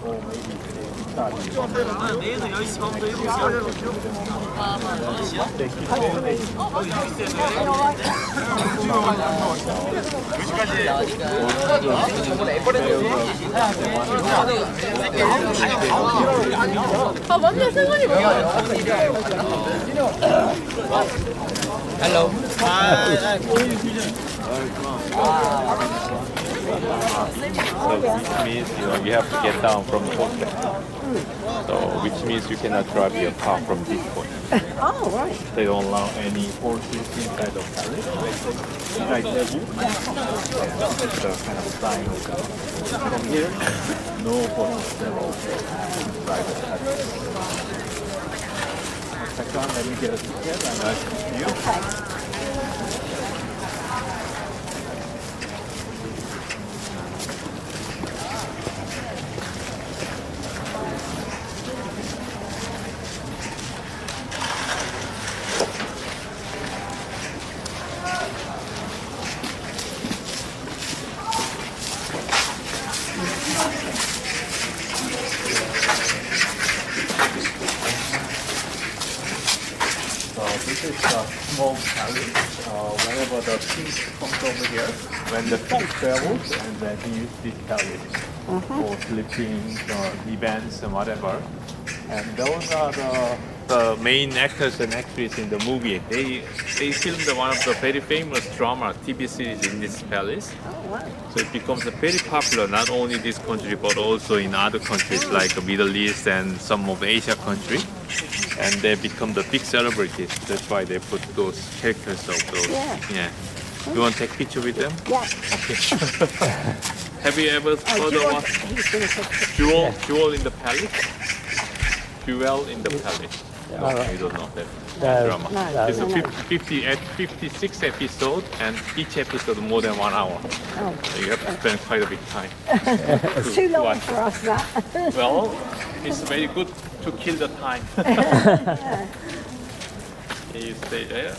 or maybe start with one. 완전 승관이 뭐야? Hello. So which means you have to get down from the hotel. So which means you cannot drive your car from this point. Oh, right. They don't allow any horses inside the palace. Like that, the kind of sign from here. No horses inside the palace. Second, let me get a ticket and I'll see you. This is a small palace. Whenever the king comes over here, when the king travels, and then he uses this palace for sleeping, events, and whatever. And those are the main actors and actresses in the movie. They filmed one of the very famous drama TV series in this palace. Oh, wow. So it becomes very popular not only in this country but also in other countries like the Middle East and some of Asia countries. And they become the big celebrities. That's why they put those characters of those. Yeah. You want to take a picture with them? Yeah. Have you ever heard of Jewel in the Palace? Jewel in the Palace. No, you don't know that drama. No, It's a no. 56 episodes and each episode more than 1 hour. Oh. So you have to spend quite a bit of time. It's too long watch for us, that. Well, it's very good to kill the time. You stay there.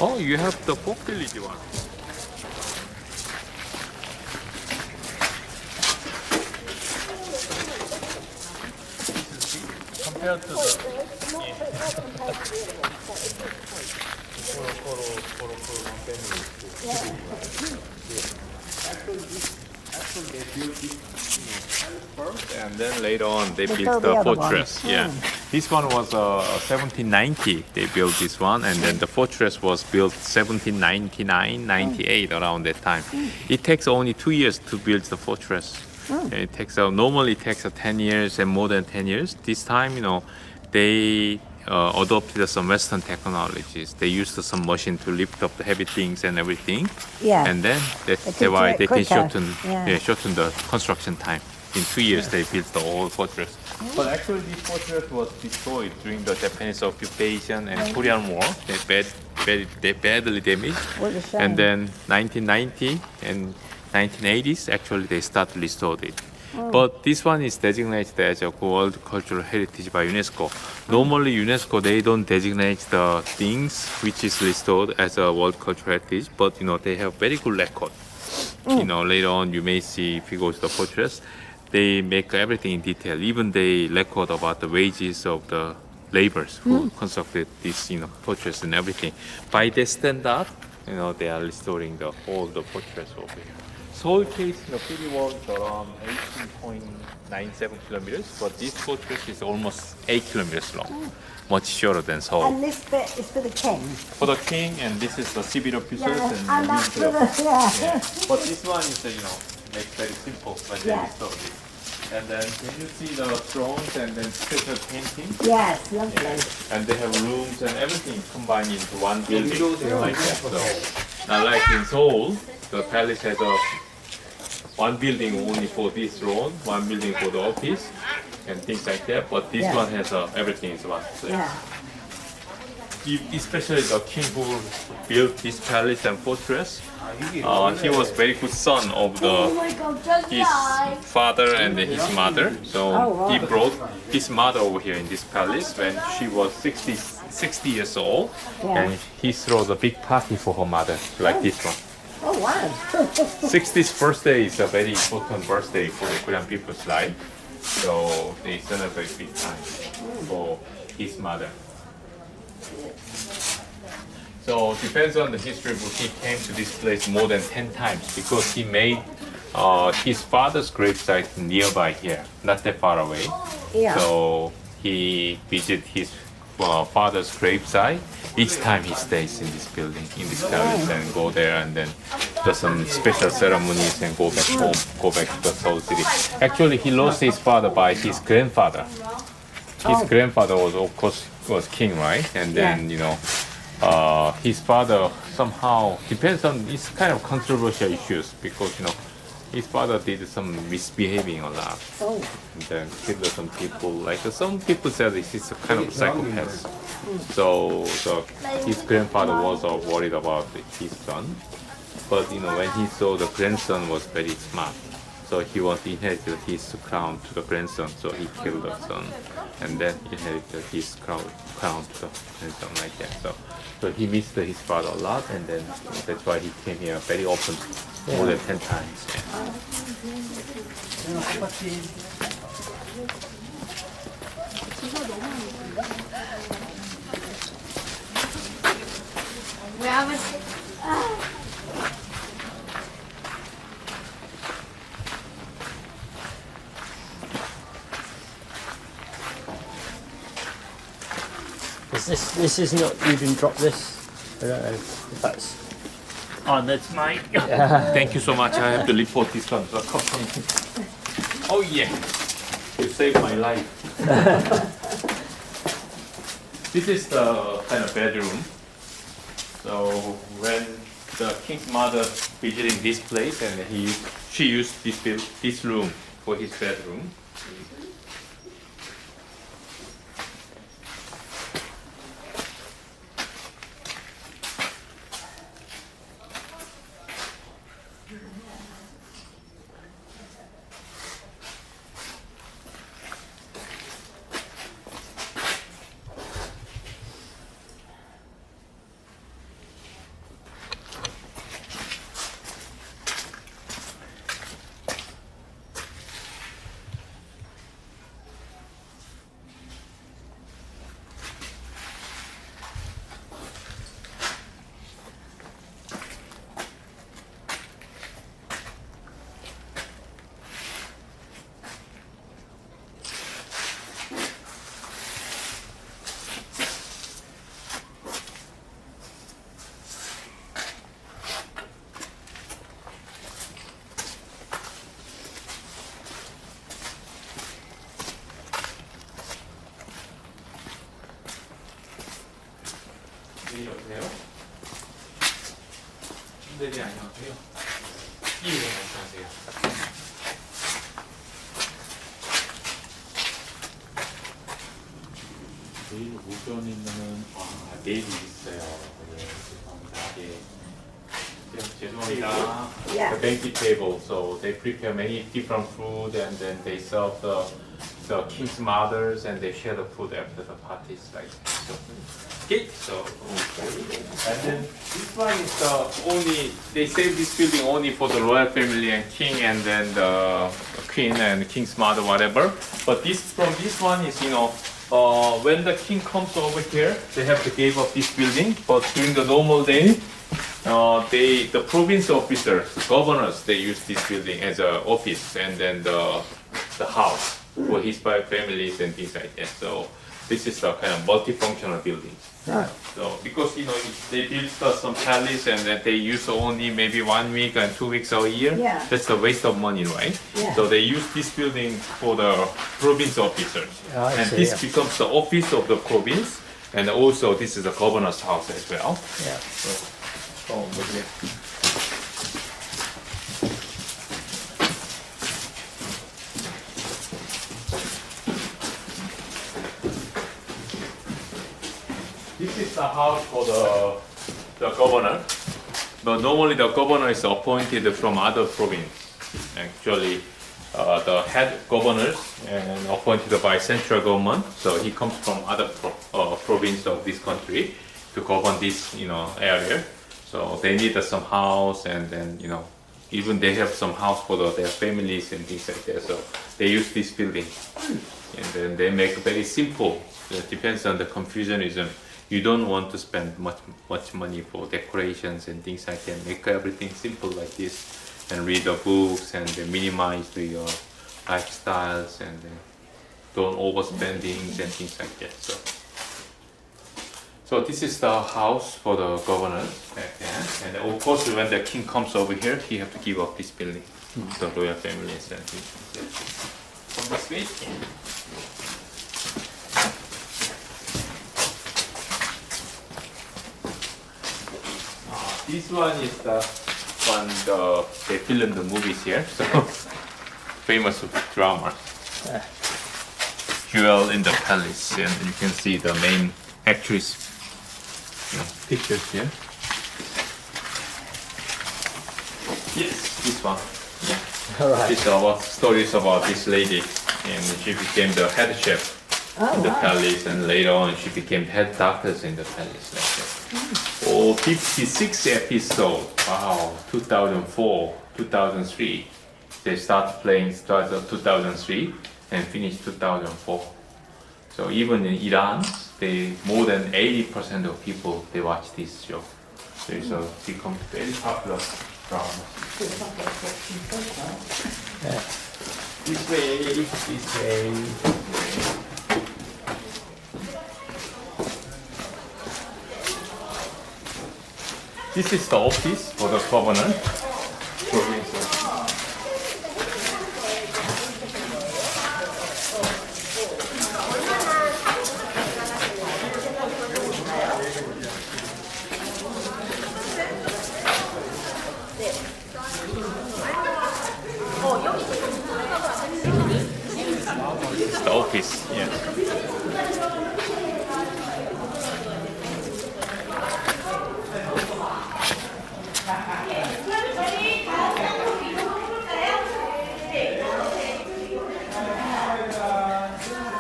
Oh, you have the folk village one. Compared to and then later on they built the fortress. Yeah. This one was 1790 they built this one, and then the fortress was built 1799, 98 around that time. It takes only 2 years to build the fortress. And it takes normally it takes 10 years and more than 10 years. This time, they adopted some Western technologies. They used some machine to lift up the heavy things and everything. Yeah. And then that's They could why do it they can quicker. shorten the construction time. In 2 years, they built the whole fortress. But actually, this fortress was destroyed during the Japanese occupation and Korean War. They badly damaged. What a shame. And then 1990 and 1980s, actually, they started to restore it. But this one is designated as a World Cultural Heritage by UNESCO. Normally, UNESCO, they don't designate the things which is restored as a World Cultural Heritage, but they have very good record. Later on, you may see if you go to the fortress, they make everything in detail. Even they record about the wages of the laborers who constructed this, fortress and everything. By their standard, they are restoring the fortress over here. Seoul case, city wall is around 18.97 kilometers, but this fortress is almost 8 kilometers long, much shorter than Seoul. And this bit is for the king. For the king, and this is the civil officers Yeah, and that's for military the, officers. yeah. But this one is, makes very simple when they Yeah. restore it. And then can you see the thrones and then special painting? Yes, lovely. And they have rooms and everything combined into one building like that. So not like in Seoul, the palace has one building only for this throne, one building for the office, and things like that. But this Yeah. one has everything in one place. Yeah. Especially the king who built this palace and fortress. He was very good son of his father and then his mother. So Oh, he wow. brought his mother over here in this palace when she was 60 years old. Yeah. And he threw a big party for her mother, like this one. Oh, wow. 60th birthday is a very important birthday for the Korean people's life. So they celebrate big time for his mother. So depends on the history book. He came to this place more than 10 times because he made his father's gravesite nearby here, not that far away. Yeah. So he visited his father's gravesite. Each time he stays in this building, in this palace, and go there and then do some special ceremonies and go back home, go back to the Seoul city. Actually, he lost his father by his grandfather. His grandfather was, of course, was king, right? And then, his father somehow depends on, it's kind of controversial issues because his father did some misbehaving a lot Oh, and then killed some people. Like some people said he's a kind of psychopath. So his grandfather was worried about his son, but when he saw the grandson was very smart, so he wants to inherit his crown to the grandson. So he killed the son, and then inherited his crown to the grandson like that. So he missed his father a lot, and then that's why he came here very often, more than 10 times. This is not, you didn't drop this? I don't know if that's... Oh, that's mine. Thank you so much. I have to report this one to the company. Oh yeah, you saved my life. This is the kind of bedroom. So when the king's mother visiting this place, and she used this room for his bedroom. 여보세요? 네, 안녕하세요. 예, 안녕하세요. 내일 오전에는 내일이 있어요. 네, 죄송합니다. 예. 죄송합니다. Yeah. The banquet table, so they prepare many different food and then they serve the king's mothers and they share the food after the parties like so. Okay, so and then this one is the only they save this building only for the royal family and king and then the queen and king's mother whatever. But this one is when the king comes over here they have to give up this building. But during the normal day, the province officers, governors, they use this building as an office and then the house for his five families and things like that. So This is the kind of multifunctional building. Right. So because they built some palace and then they use only maybe 1 week and 2 weeks a year. Yeah. That's a waste of money, right? Yeah. So they use this building for the province officers. Oh, I and see, this yeah. becomes the office of the province. And also this is the governor's house as well. Yeah. Oh, look at This is the house for the governor. But normally the governor is appointed from other province. Actually, the head governors and appointed by central government. So he comes from other province of this country to govern this area. So they need some house and then even they have some house for their families and things like that. So they use this building and then they make very simple. It depends on the Confucianism. You don't want to spend much money for decorations and things like that. Make everything simple like this, and read the books and then minimize your lifestyles and then don't overspendings and things like that. So this is the house for the governor back then. And of course, when the king comes over here, he have to give up this building. The royal families and things like that. From this way. This one is the one they filmed the movies here, so famous drama. Jewel in the Palace, and you can see the main actress pictures here. Yes, this one. All right. It's about stories about this lady, and she became the head chef in the palace, and later on she became head doctors in the palace like that. Oh, 56 episode. Wow, 2004, 2003. They started 2003 and finished 2004. So even in Iran, more than 80% of people they watch this show. So it's become very popular drama. Yeah. This way. This is the office for the governor. It's the office, yeah.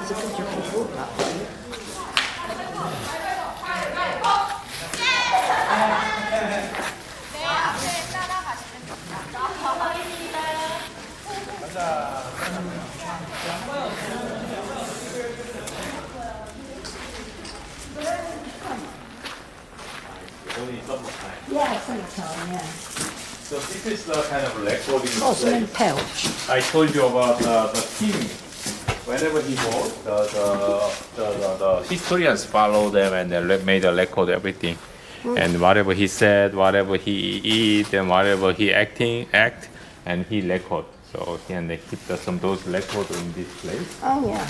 It's a good job you brought that one. Only summertime. Yeah, summertime, yeah. So this is the kind of recording Porcelain place. pouch. I told you about the king. Whenever he wrote, the historians follow them and they made a record everything. And whatever he said, whatever he eat, and whatever he act, and he record. So and they keep some those records in this place. Oh, yeah.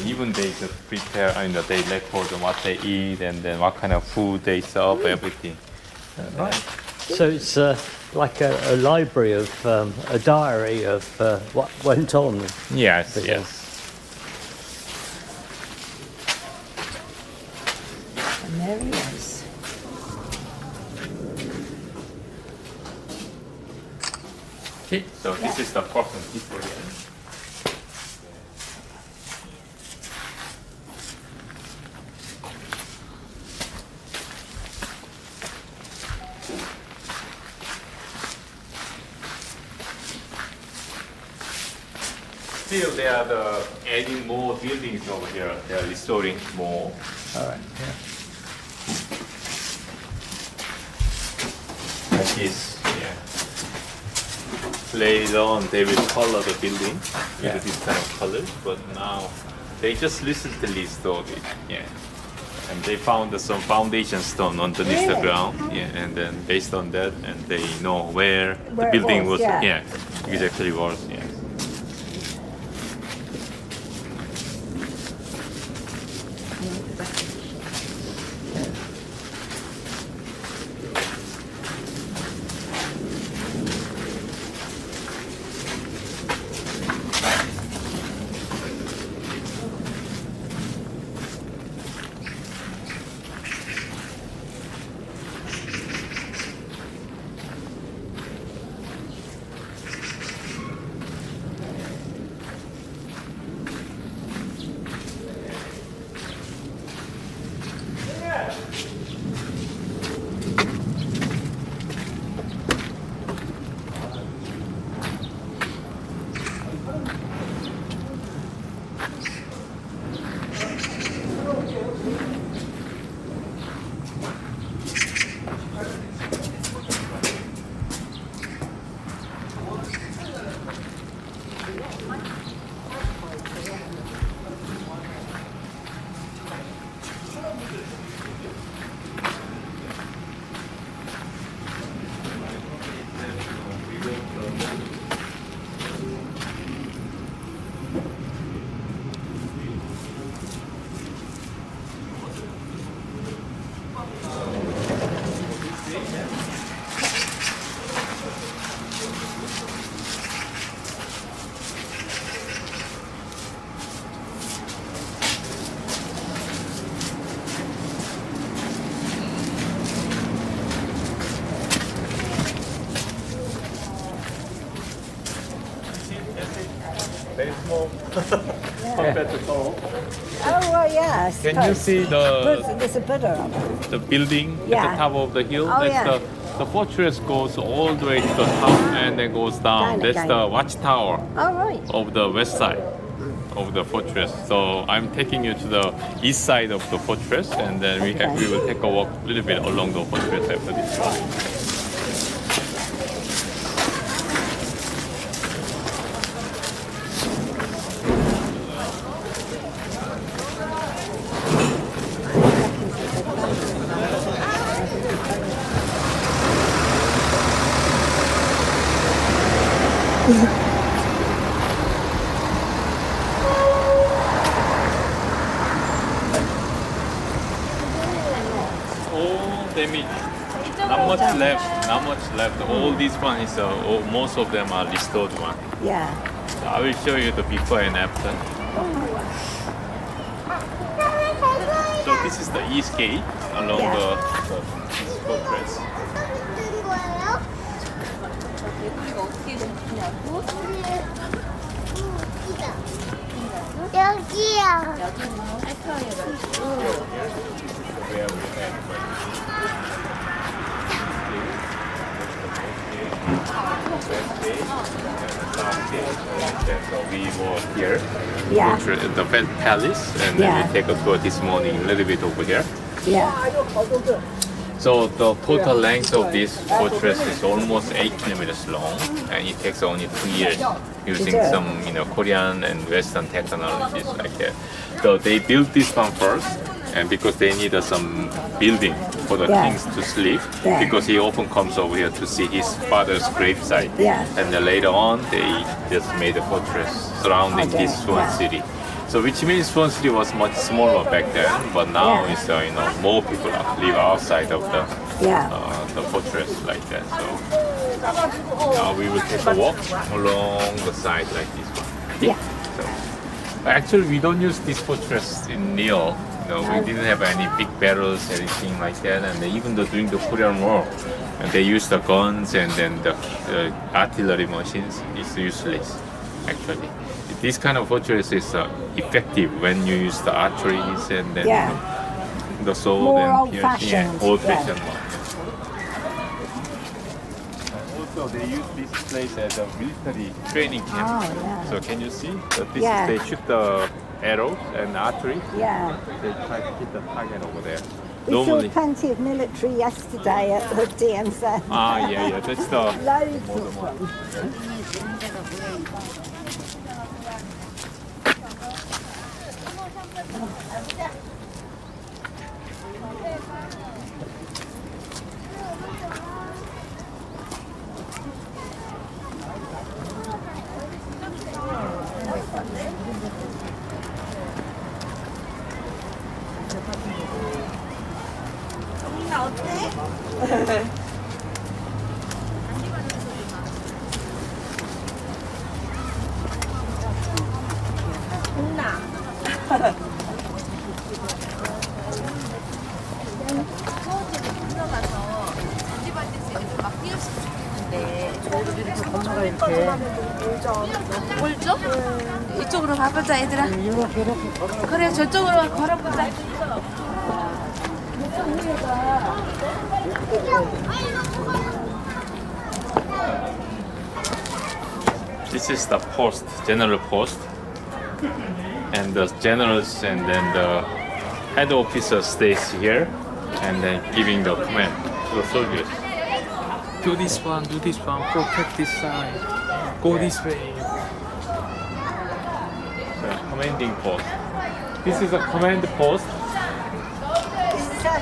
Even they just prepare, they record what they eat and then what kind of food they serve, everything. Right. So it's like a library of a diary of what went on. Yes, Okay. yes. And there he is. Okay, so this is the person historian. Still, they are adding more buildings over here. They are restoring more. All right. Yeah. Like this, yeah. Later on, they will color the building Yeah. with this kind of colors, but now They just recently restored it. Yeah. And they found some foundation stone underneath the Really? ground. Yeah. And then based on that, and they know where the Where it building was, was. yeah. Exactly was. Yeah. Very small compared to Seoul. Oh, well, yeah. I Can you suppose. see There's a Buddha on it. the building at Yeah. the top of the hill? Oh, That's yeah. the fortress goes all the way to the top and then goes down. Down That's again. the watchtower Oh, right. of the west side of the fortress. So I'm taking you to the east side of the fortress, and then we Okay. will take a walk a little bit along the fortress after this one. All damaged. Not much left. Not much left. All these one is most of them are restored one. Yeah. I will show you the before and after. So this is the east gate along Yeah. the east fortress. 여기요. Where we have So we were here, Yeah. the palace, and then Yeah. we take a tour this morning a little bit over here. Yeah. So the total length of this fortress is almost 8 kilometers long, and it takes only 2 years using Is it? some Korean and Western technologies like that. So they built this one first, and because they needed some building for the Yeah. kings to sleep, Yeah. because he often comes over here to see his father's gravesite. Yeah. And then later on, they just made a fortress surrounding Okay. this Swan Yeah. City. So which means Swan City was much smaller back then, but now Yeah. it's more people live outside of Yeah. the fortress like that. So now we will take a walk along the side like this one. Yeah. So actually, we don't use this fortress in Neil. We didn't have any big battles, anything like that. And even though during the Korean War, they used the guns and then the artillery machines. It's useless, actually. This kind of fortress is effective when you use the archeries and then Yeah. the sword More and old-fashioned, Yeah, old-fashioned one. Also, they use this place as a military training camp. Oh, yeah. So can you see? So this Yeah. is they shoot the arrows and archery. Yeah. They try to hit the target over there. We Normally. saw plenty of military yesterday at the DMZ. Yeah. That's the. Loads of them. 나 어때? 혼나. 엄마가 이렇게 올죠? 이쪽으로 가보자 얘들아. 그래 저쪽으로 걸어보자. This is the post, general post, and the generals and then the head officer stays here, and then giving the command to the soldiers. Do this one, protect this side, go this way. So, commanding post. This is a command post, This is a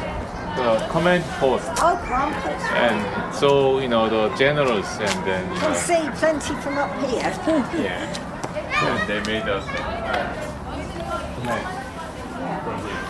the command post, crumpet. and so the generals and then You can see plenty from up here. yeah, and they made us command from here.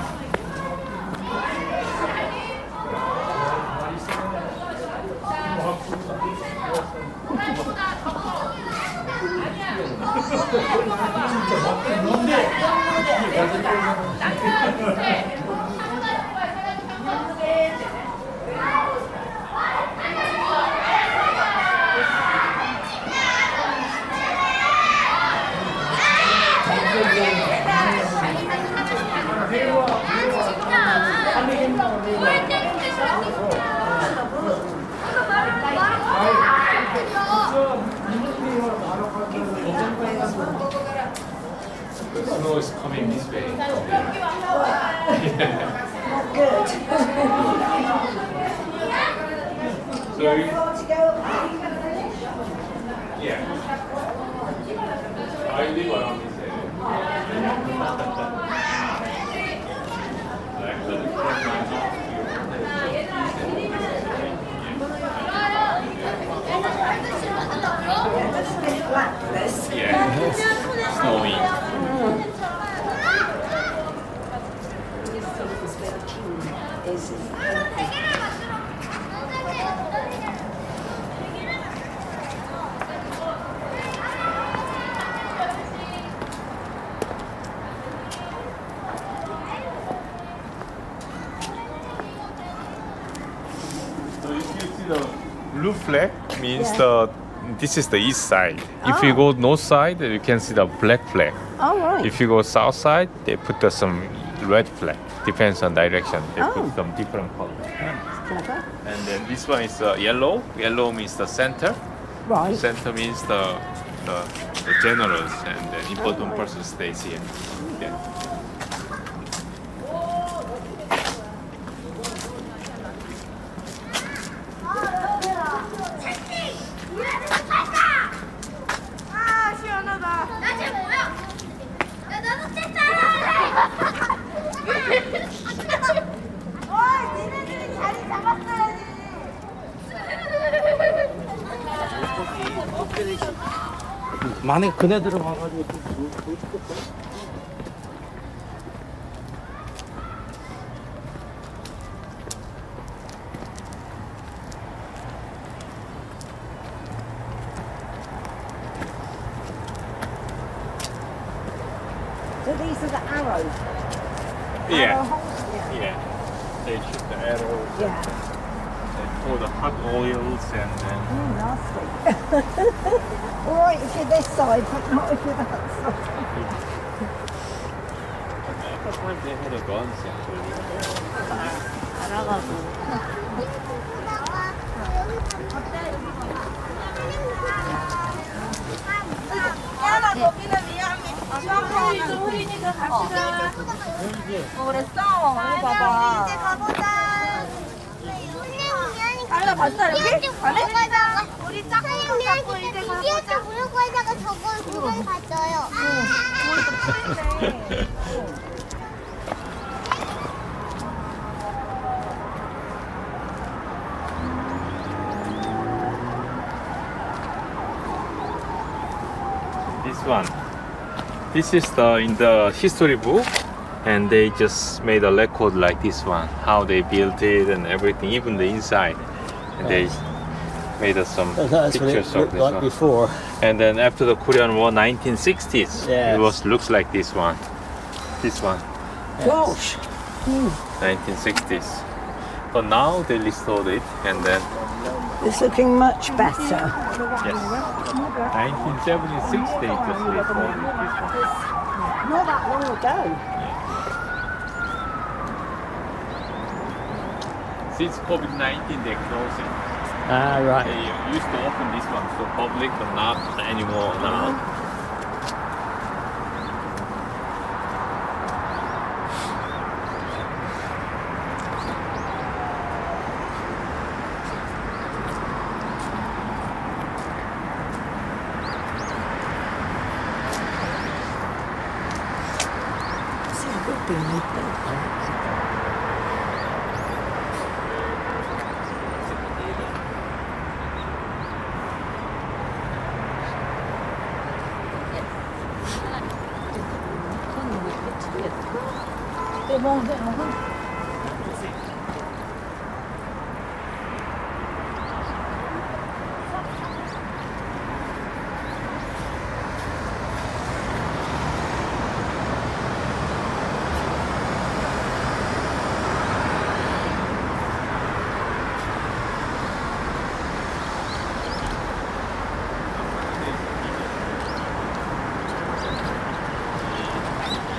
The snow is coming this way. Good. So you, To go yeah. I live around this area. Actually, from my house like this. to yeah, snowy. Is So if you see the blue flag means Yeah. this is the east side. If you go north side, you can see the black flag. all right. If you go south side, they put some red flag. Depends on direction. They Oh. put some different color. Clever. And then this one is yellow. Yellow means the center. Right. Center means the generals and the important person stays here. Yeah. 아 시원하다. 나쟤 뭐야? 야 나도 쨌잖아. 와 니네들이 자리 잡았어야지. 만약에 그네들은 와가지고 좀 좋겠다. So these are the arrows. Yeah. Arrow holes? Yeah. Yeah. They shoot the arrows. Yeah. They pour the hot oils and then. Oh, nasty. All right if you're this side, but not if you're that side. At the time they had a guns actually. 야나 거기는 위험해. 수학하니까 우리 더 갑시다. 그랬어? 이거 봐봐. 이제 가보자. 아나 봤어 여기? 안에? 우리 짝꿍 잡고 이제 가보자. 무료고에다가 저걸 그걸 봤어요. 거기도 풀리네. one. This is in the history book, and they just made a record like this one, how they built it and everything, even the inside. And they made us some That's what it pictures of looked this like one. before. And then after the Korean War, 1960s, Yes. it looks like this one. This one, Gosh. 1960s. But now they restored it, and then It's looking much better. yes, 1976 they just restored it. This one. Not that long ago. Since COVID-19, they're closing. Ah, right. They used to open this one to the public, but not anymore now. See, it would be midnight.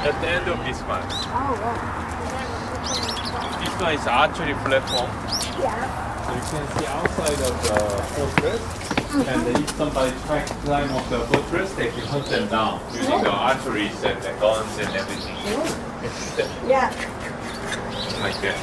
At the end of this one, Oh, right. this one is archery platform. Yeah. So you can see outside of the fortress, and then if somebody tries to climb up the fortress, they can hunt them down using the archeries and the guns and everything. Yeah. Like that.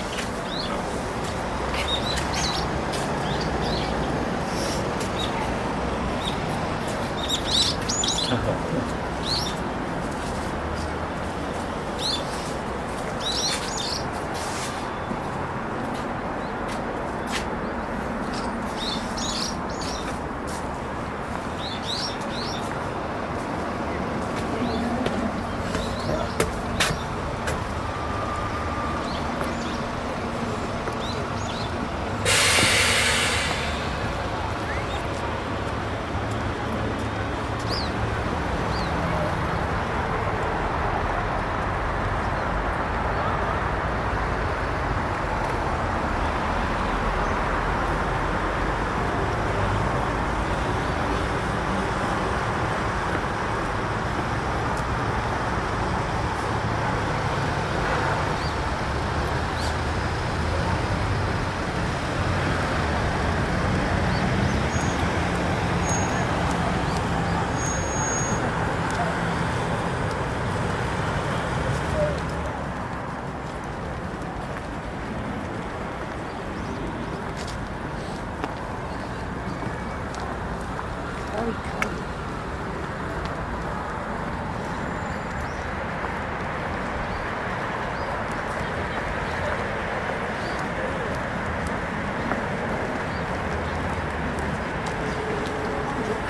Very cool.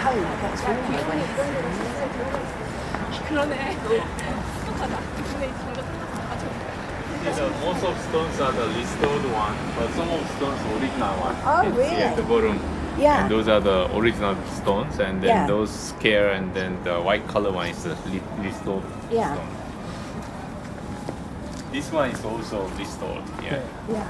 Oh, that's really Most of stones are the restored one, but some of stones original one. Oh, You can see at the really? bottom. Yeah. And those are the original stones, and then Yeah. those scare, and then the white color one is the restored Yeah. stone. This one is also restored. Yeah. Yeah.